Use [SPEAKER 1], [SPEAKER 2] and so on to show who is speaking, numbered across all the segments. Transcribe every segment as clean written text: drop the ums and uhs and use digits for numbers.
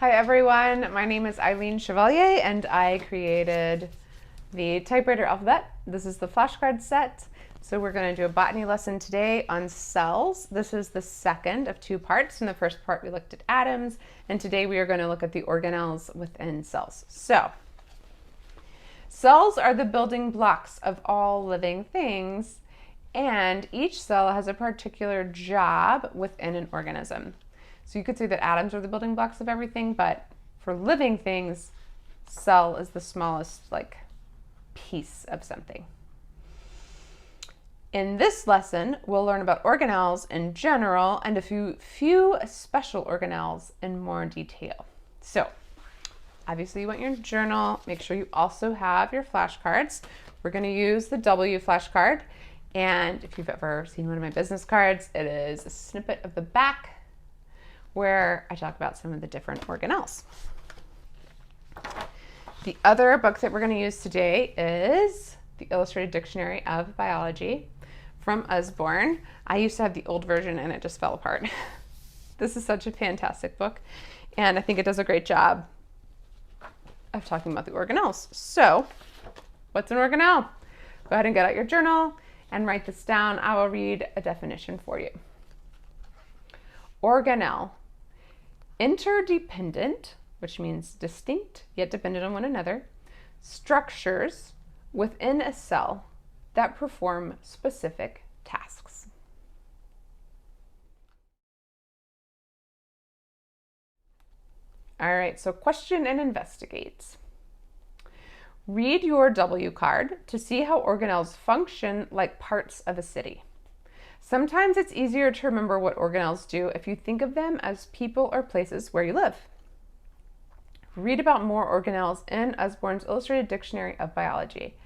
[SPEAKER 1] Hi everyone, my name is Eileen Chevalier and I created the typewriter alphabet. This is the flashcard set. So we're going to do a botany lesson today on cells. This is the second of two parts. In the first part we looked at atoms, and today we are going to look at the organelles within cells. So, cells are the building blocks of all living things, and each cell has a particular job within an organism. So you could say that atoms are the building blocks of everything, but for living things, cell is the smallest piece of something. In this lesson, we'll learn about organelles in general and a few special organelles in more detail. So obviously you want your journal. Make sure you also have your flashcards. We're going to use the W flashcard. And if you've ever seen one of my business cards, it is a snippet of the back where I talk about some of the different organelles. The other book that we're going to use today is the Illustrated Dictionary of Biology from Usborne. I used to have the old version and it just fell apart. This is such a fantastic book, and I think it does a great job of talking about the organelles. So, what's an organelle? Go ahead and get out your journal and write this down. I will read a definition for you. Organelle. Interdependent, which means distinct yet dependent on one another, structures within a cell that perform specific tasks. All right, so question and investigate. Read your W card to see how organelles function like parts of a city. Sometimes it's easier to remember what organelles do if you think of them as people or places where you live. Read about more organelles in Usborne's Illustrated Dictionary of Biology.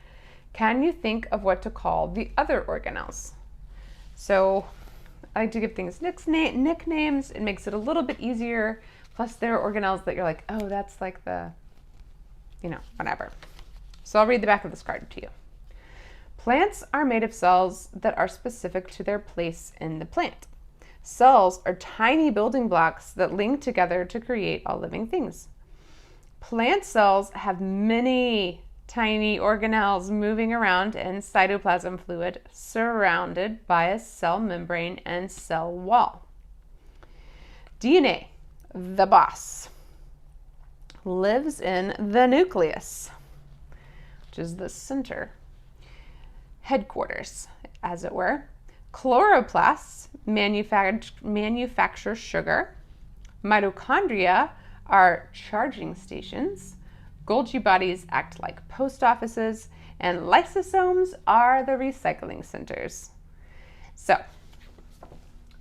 [SPEAKER 1] Can you think of what to call the other organelles? So I like to give things nicknames. It makes it a little bit easier. Plus there are organelles that you're like, oh, that's like the, whatever. So I'll read the back of this card to you. Plants are made of cells that are specific to their place in the plant. Cells are tiny building blocks that link together to create all living things. Plant cells have many tiny organelles moving around in cytoplasm fluid surrounded by a cell membrane and cell wall. DNA, the boss, lives in the nucleus, which is the center. Headquarters, as it were. Chloroplasts manufacture sugar. Mitochondria are charging stations. Golgi bodies act like post offices, and lysosomes are the recycling centers. So,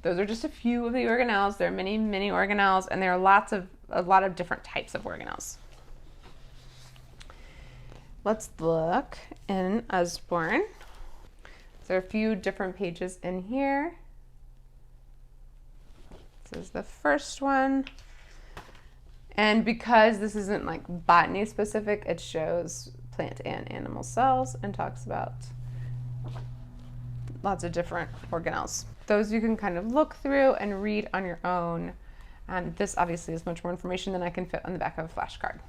[SPEAKER 1] those are just a few of the organelles. There are many, many organelles, and there are a lot of different types of organelles. Let's look in Usborne. There are a few different pages in here. This is the first one. And because this isn't like botany specific, it shows plant and animal cells and talks about lots of different organelles. Those you can kind of look through and read on your own. This obviously is much more information than I can fit on the back of a flashcard.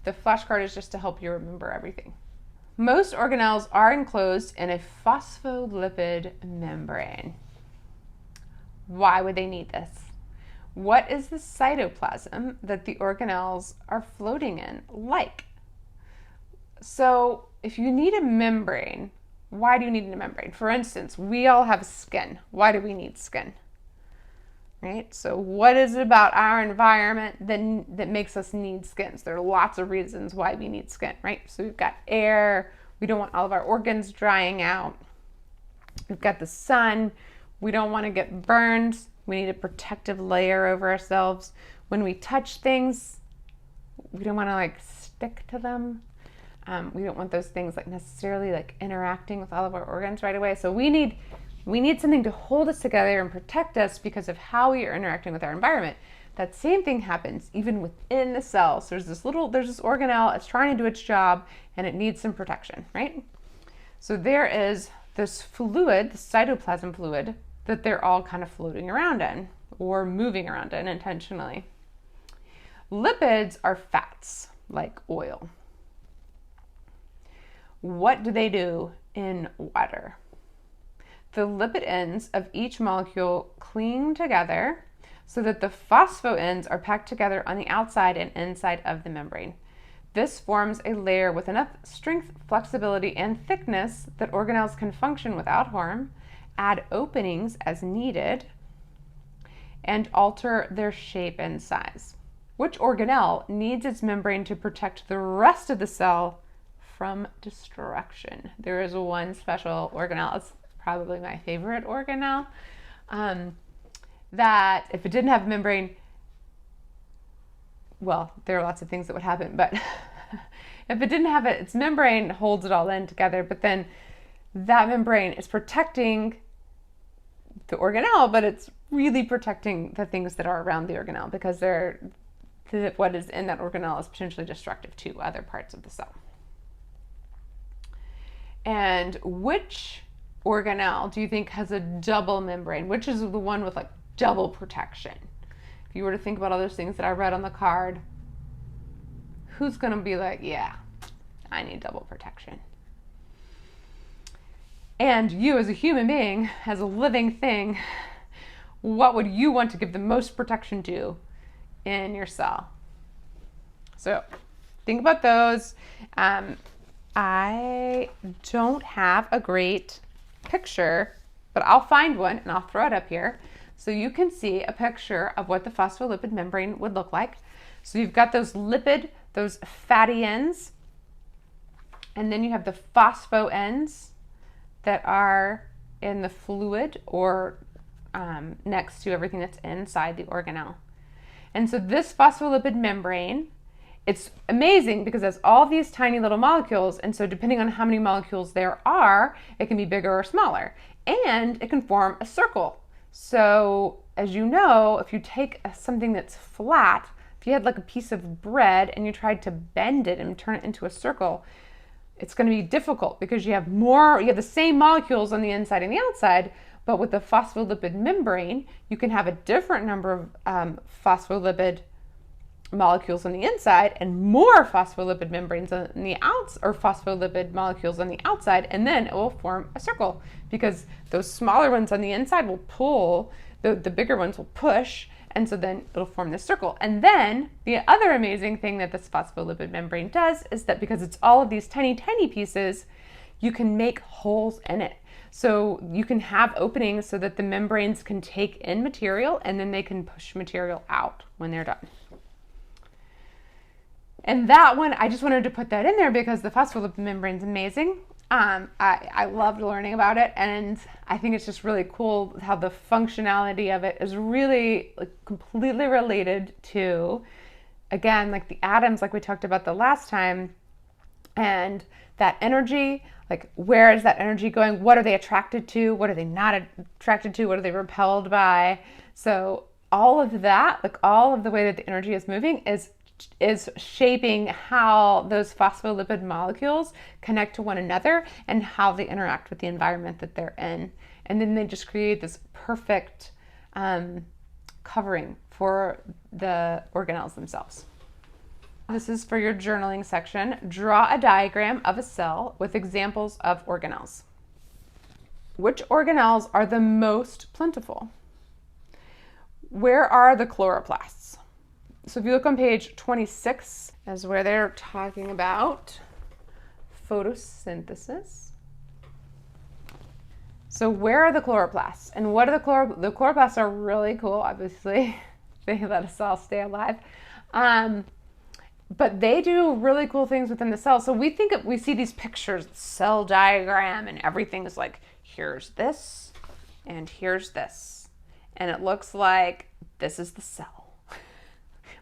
[SPEAKER 1] The flashcard is just to help you remember everything. Most organelles are enclosed in a phospholipid membrane. Why would they need this? What is the cytoplasm that the organelles are floating in like? So if you need a membrane, why do you need a membrane? For instance, we all have skin. Why do we need skin? Right? So what is it about our environment that makes us need skins? There are lots of reasons why we need skin, right? So we've got air. We don't want all of our organs drying out. We've got the sun. We don't want to get burned. We need a protective layer over ourselves. When we touch things, we don't want to stick to them. We don't want those things necessarily interacting with all of our organs right away. So we need something to hold us together and protect us because of how we are interacting with our environment. That same thing happens even within the cell. So there's this organelle, it's trying to do its job and it needs some protection, right? So there is this fluid, the cytoplasm fluid, that they're all kind of floating around in or moving around in intentionally. Lipids are fats, like oil. What do they do in water? The lipid ends of each molecule cling together so that the phospho ends are packed together on the outside and inside of the membrane. This forms a layer with enough strength, flexibility, and thickness that organelles can function without harm, add openings as needed, and alter their shape and size. Which organelle needs its membrane to protect the rest of the cell from destruction? There is one special organelle, it's probably my favorite organelle, that if it didn't have a membrane, well, there are lots of things that would happen, but if it didn't have it, its membrane holds it all in together, but then that membrane is protecting the organelle, but it's really protecting the things that are around the organelle because what is in that organelle is potentially destructive to other parts of the cell. And which organelle do you think has a double membrane? Which is the one with like double protection? If you were to think about all those things that I read on the card, who's going to be like, yeah, I need double protection? And you as a human being, as a living thing, what would you want to give the most protection to in your cell? So think about those. I don't have a great picture, but I'll find one and I'll throw it up here so you can see a picture of what the phospholipid membrane would look like. So you've got those fatty ends, and then you have the phospho ends that are in the fluid or next to everything that's inside the organelle. And so this phospholipid membrane, it's amazing because it has all these tiny little molecules, and so depending on how many molecules there are, it can be bigger or smaller, and it can form a circle. So as you know, if you take something that's flat, if you had like a piece of bread and you tried to bend it and turn it into a circle, it's going to be difficult because you have the same molecules on the inside and the outside, but with the phospholipid membrane, you can have a different number of phospholipid molecules on the inside and more phospholipid membranes on the or phospholipid molecules on the outside, and then it will form a circle because those smaller ones on the inside will pull, the bigger ones will push, and so then it'll form this circle. And then the other amazing thing that this phospholipid membrane does is that because it's all of these tiny, tiny pieces, you can make holes in it. So you can have openings so that the membranes can take in material and then they can push material out when they're done. And that one, I just wanted to put that in there because the phospholipid membrane is amazing. I loved learning about it, and I think it's just really cool how the functionality of it is really completely related to, again, like the atoms like we talked about the last time, and that energy, like where is that energy going? What are they attracted to? What are they not attracted to? What are they repelled by? So all of that, like all of the way that the energy is moving is shaping how those phospholipid molecules connect to one another and how they interact with the environment that they're in. And then they just create this perfect covering for the organelles themselves. This is for your journaling section. Draw a diagram of a cell with examples of organelles. Which organelles are the most plentiful? Where are the chloroplasts? So if you look on page 26, is where they're talking about photosynthesis. So where are the chloroplasts? And what are the chloroplasts are really cool, obviously. They let us all stay alive. But they do really cool things within the cell. So we see these pictures, cell diagram, and everything's like, here's this, and here's this. And it looks like this is the cell.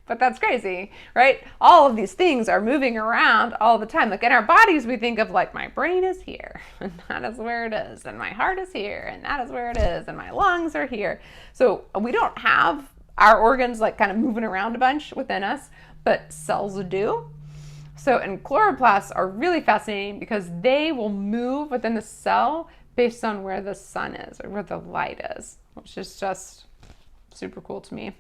[SPEAKER 1] But that's crazy, right? All of these things are moving around all the time. Like in our bodies, we think of like, my brain is here, and that is where it is, and my heart is here, and that is where it is, and my lungs are here. So we don't have our organs like kind of moving around a bunch within us, but cells do. So, and chloroplasts are really fascinating because they will move within the cell based on where the sun is or where the light is, which is just super cool to me.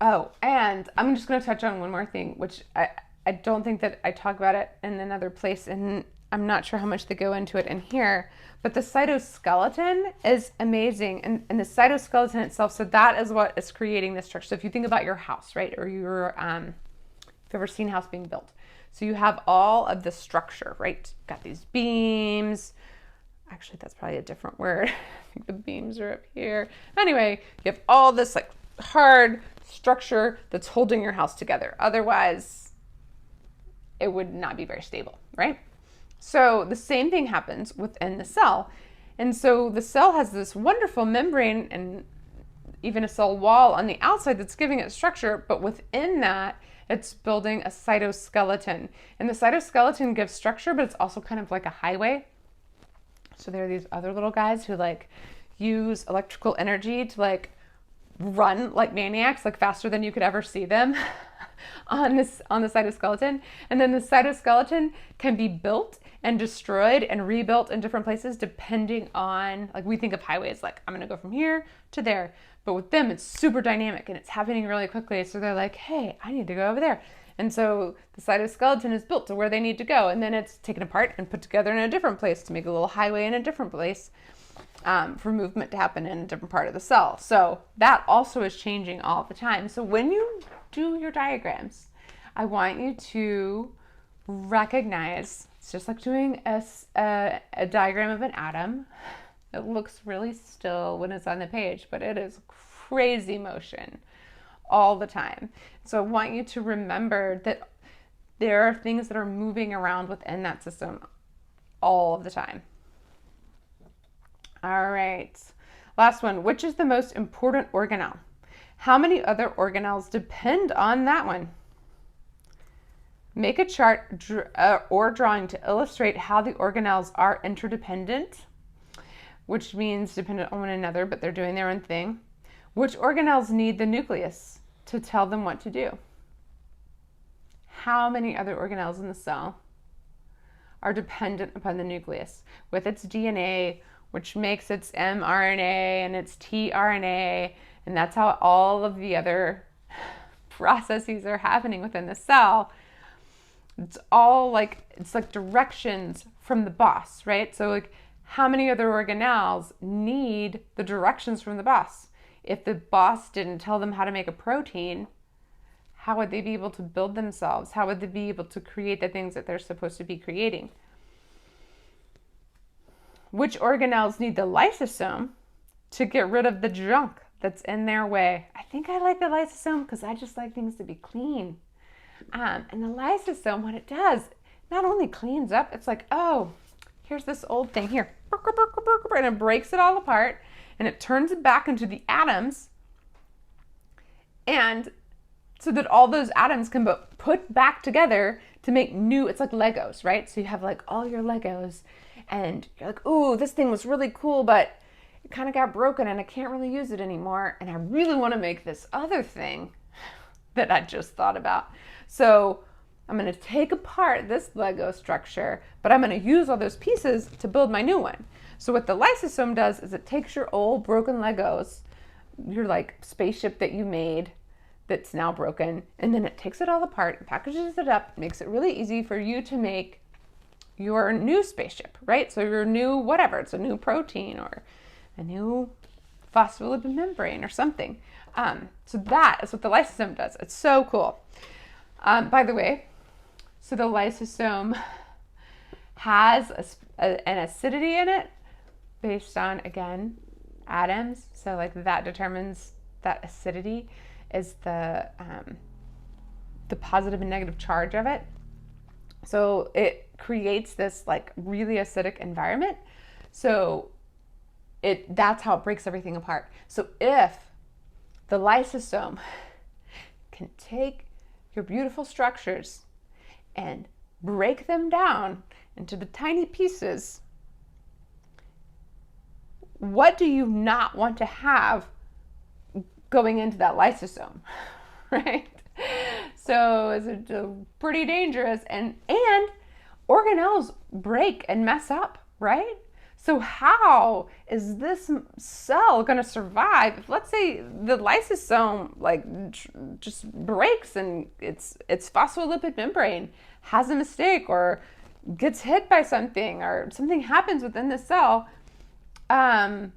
[SPEAKER 1] Oh, and I'm just going to touch on one more thing, which I don't think that I talk about it in another place, and I'm not sure how much they go into it in here, but the cytoskeleton is amazing. And the cytoskeleton itself, so that is what is creating this structure. So if you think about your house, right, or your, if you've ever seen a house being built, so you have all of the structure, right? Got these beams. Actually, that's probably a different word. I think the beams are up here. Anyway, you have all this like hard structure that's holding your house together. Otherwise, it would not be very stable, right? So the same thing happens within the cell. And so the cell has this wonderful membrane and even a cell wall on the outside that's giving it structure, but within that, it's building a cytoskeleton. And the cytoskeleton gives structure, but it's also kind of like a highway. So there are these other little guys who like use electrical energy to like run like maniacs, like faster than you could ever see them on the cytoskeleton. And then the cytoskeleton can be built and destroyed and rebuilt in different places depending on, like we think of highways, like I'm gonna go from here to there. But with them, it's super dynamic and it's happening really quickly. So they're like, hey, I need to go over there. And so the cytoskeleton is built to where they need to go. And then it's taken apart and put together in a different place to make a little highway in a different place for movement to happen in a different part of the cell. So that also is changing all the time. So when you do your diagrams, I want you to recognize, it's just like doing a diagram of an atom. It looks really still when it's on the page, but it is crazy motion all the time. So I want you to remember that there are things that are moving around within that system all of the time. All right, last one. Which is the most important organelle? How many other organelles depend on that one? Make a chart or drawing to illustrate how the organelles are interdependent, which means dependent on one another, but they're doing their own thing. Which organelles need the nucleus to tell them what to do? How many other organelles in the cell are dependent upon the nucleus with its DNA, which makes its mRNA and its tRNA, and that's how all of the other processes are happening within the cell. It's all like, it's like directions from the boss, right? So like, how many other organelles need the directions from the boss? If the boss didn't tell them how to make a protein, how would they be able to build themselves? How would they be able to create the things that they're supposed to be creating? Which organelles need the lysosome to get rid of the junk that's in their way? I think I like the lysosome because I just like things to be clean. And the lysosome, what it does, not only cleans up, it's like, oh, here's this old thing here, and it breaks it all apart and it turns it back into the atoms, and so that all those atoms can be put back together to make new, it's like Legos, right? So you have like all your Legos and you're like, ooh, this thing was really cool, but it kind of got broken and I can't really use it anymore. And I really want to make this other thing that I just thought about. So I'm going to take apart this Lego structure, but I'm going to use all those pieces to build my new one. So what the lysosome does is it takes your old broken Legos, your like spaceship that you made that's now broken, and then it takes it all apart, packages it up, makes it really easy for you to make your new spaceship, right? So your new whatever, it's a new protein or a new phospholipid membrane or something. So that is what the lysosome does. It's so cool. By the way, so the lysosome has an acidity in it based on, again, atoms. So like that determines that acidity is the positive and negative charge of it. So it creates this like really acidic environment. So that's how it breaks everything apart. So if the lysosome can take your beautiful structures and break them down into the tiny pieces, what do you not want to have going into that lysosome, right? So it's pretty dangerous, and organelles break and mess up, right? So how is this cell going to survive if, let's say, the lysosome like just breaks and its phospholipid membrane has a mistake or gets hit by something or something happens within the cell? And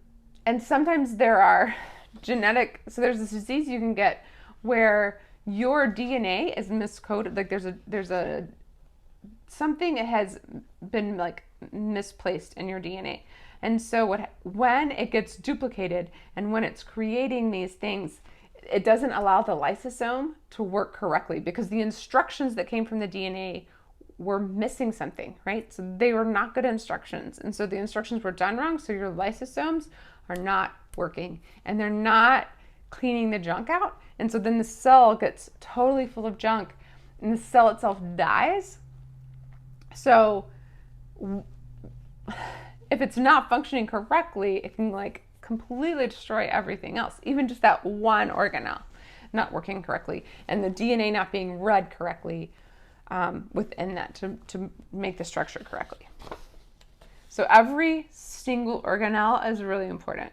[SPEAKER 1] sometimes there are so there's this disease you can get where your DNA is miscoded. Like there's a something that has been like misplaced in your DNA. And so when it gets duplicated and when it's creating these things, it doesn't allow the lysosome to work correctly because the instructions that came from the DNA were missing something, right? So they were not good instructions. And so the instructions were done wrong. So your lysosomes are not working and they're not cleaning the junk out. And so then the cell gets totally full of junk and the cell itself dies. So if it's not functioning correctly, it can like completely destroy everything else, even just that one organelle not working correctly and the DNA not being read correctly within that to make the structure correctly. So every single organelle is really important.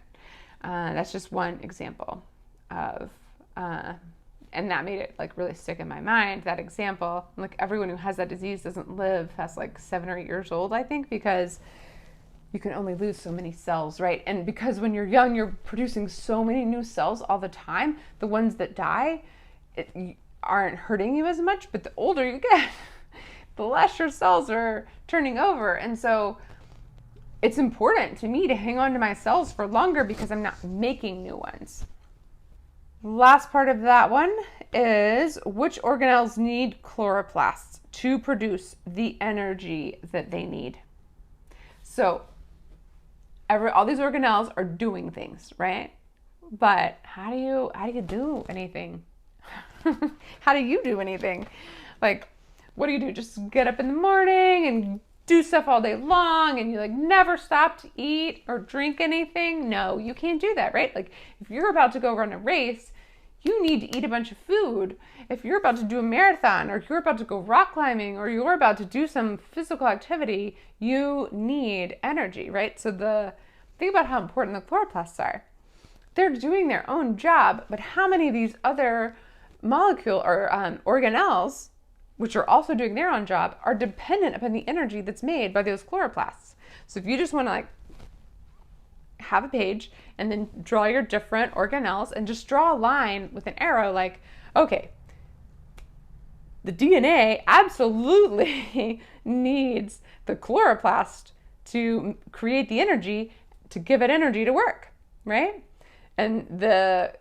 [SPEAKER 1] That's just one example of, and that made it like really stick in my mind, that example. Like everyone who has that disease doesn't live past like 7 or 8 years old, I think, because you can only lose so many cells, right? And because when you're young, you're producing so many new cells all the time, the ones that die aren't hurting you as much, but the older you get, the less your cells are turning over. And so it's important to me to hang on to my cells for longer because I'm not making new ones. Last part of that one is which organelles need chloroplasts to produce the energy that they need. So all these organelles are doing things, right? But how do you do anything? How do you do anything? Like, what do you do? Just get up in the morning and do stuff all day long and you like never stop to eat or drink anything? No, you can't do that, right? Like if you're about to go run a race, you need to eat a bunch of food. If you're about to do a marathon or you're about to go rock climbing or you're about to do some physical activity, you need energy, right? So think about how important the chloroplasts are. They're doing their own job, but how many of these other molecule or organelles, which are also doing their own job, are dependent upon the energy that's made by those chloroplasts? So if you just want to like have a page and then draw your different organelles and just draw a line with an arrow like, okay, the DNA absolutely needs the chloroplast to create the energy to give it energy to work, right? And the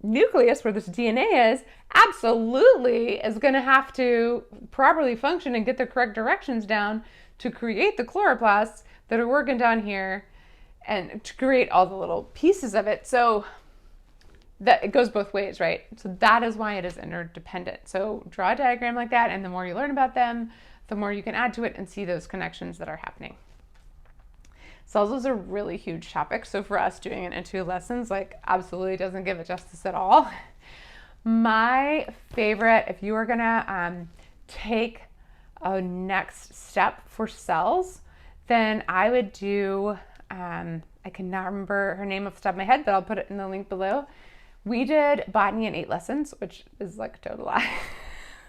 [SPEAKER 1] nucleus where this DNA is absolutely is going to have to properly function and get the correct directions down to create the chloroplasts that are working down here and to create all the little pieces of it. So that it goes both ways, right? So that is why it is interdependent. So draw a diagram like that, and the more you learn about them, the more you can add to it and see those connections that are happening. Cells is a really huge topic. So for us, doing it in 2 lessons, like absolutely doesn't give it justice at all. My favorite, if you are gonna take a next step for cells, then I would do, I cannot remember her name off the top of my head, but I'll put it in the link below. We did botany in 8 lessons, which is like a total lie.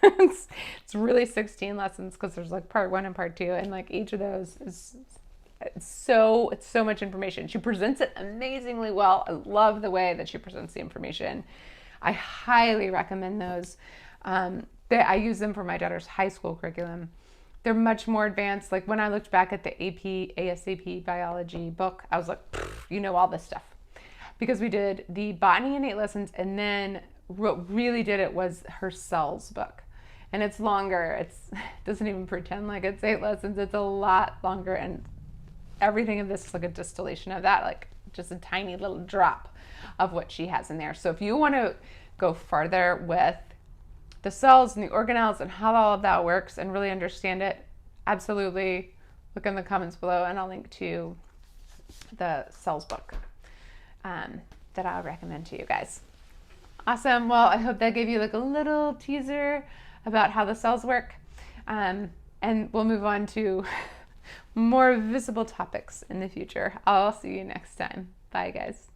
[SPEAKER 1] It's really 16 lessons because there's like part 1 and part 2, and like each of those is it's so much information. She presents it amazingly well. I love the way that she presents the information. I highly recommend those. I use them for my daughter's high school curriculum. They're much more advanced. Like when I looked back at the AP, ASAP biology book, I was like, you know all this stuff. Because we did the botany in 8 lessons, and then what really did it was her cells book. And it's longer. It doesn't even pretend like it's 8 lessons. It's a lot longer, and everything of this is like a distillation of that, like just a tiny little drop of what she has in there. So if you want to go farther with the cells and the organelles and how all of that works and really understand it, absolutely look in the comments below and I'll link to the cells book that I'll recommend to you guys. Awesome. Well, I hope that gave you like a little teaser about how the cells work. And we'll move on to more visible topics in the future. I'll see you next time. Bye, guys.